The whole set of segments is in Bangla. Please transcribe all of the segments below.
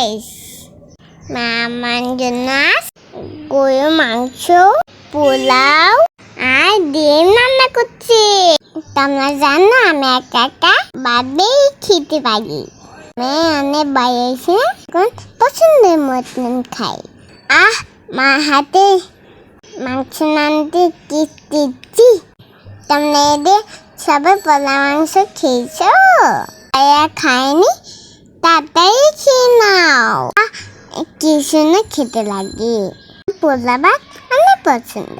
গাইস, মা আমার জন্য গরুর মাংস, পোলাও আর ডিম রান্না করছে। তোমরা জানো আমি একা একা ভাবেই খেতে পারি। আমি অনেক বাইরে এখন পছন্দের মতন খাই। মা হাতে মাংস রাঁধতে কি দিচ্ছি। তোমরা এদের সবাই পোলা মাংস খেয়েছ? খায়নি তাড়াতাড়ি খেয়ে নাও। কি সুন্দর খেতে লাগে। পোলা ভাত অনেক পছন্দ,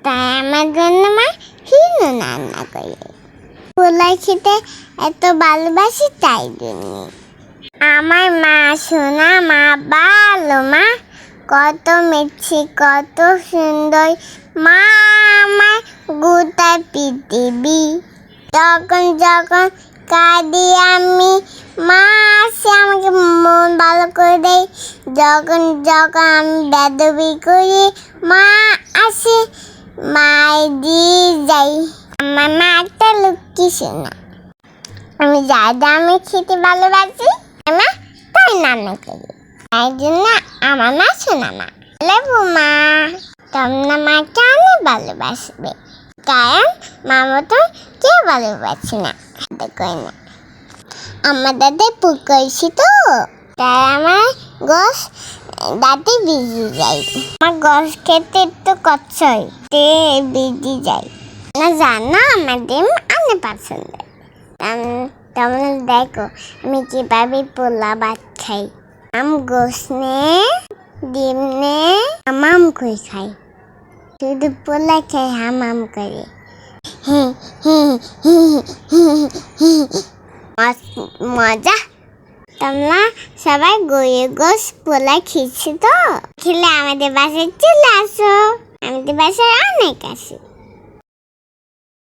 তাই আমার জন্য মা হিরো রান্না করে। পোলা খেতে এত ভালোবাসি তাই জন্য। আমার মা সোনা, মা ভালো মা, কত মিষ্টি কত সুন্দর মা, আমার গোটা পৃথিবী। যখন যখন কাঁদি আমি, মা আসে আমাকে মন ভালো করে দেয়। যখন যখন আমি বেদবি করি, মা আসে মায়ের দিয়ে যাই। আমার মা একটা লক্ষ্মী সোনা। আমি যা যা আমি খেতে ভালোবাসি মা তাই রান্না করি, তাই জন্য আমার মা সোনা মা। লেবু মা, তোমরা মাকে অনেক ভালোবাসবে, কারণ মা মতো কেউ ভালোবাসে না, কই না। আমার দাদা পুকুরছি তো, তাই আমার গোস দাঁতে ভিজে যায়। আমার গোস খেতে একটু কচ্ছই তে ভিজে যায় না, জানো আমার ডিম অনেক পছন্দ। তোমরা দেখো আমি কিভাবে পোলা ভাত খাই। গোস নে ডিম নে হামাম করে খাই, শুধু পোলা খাই হামাম করে। মজা। তোমরা সবাই গরুর গোস পোলা খেয়েছি তো? খেলে আমাদের বাসায় চলে আসো, আমাদের বাসায় অনেক আছে।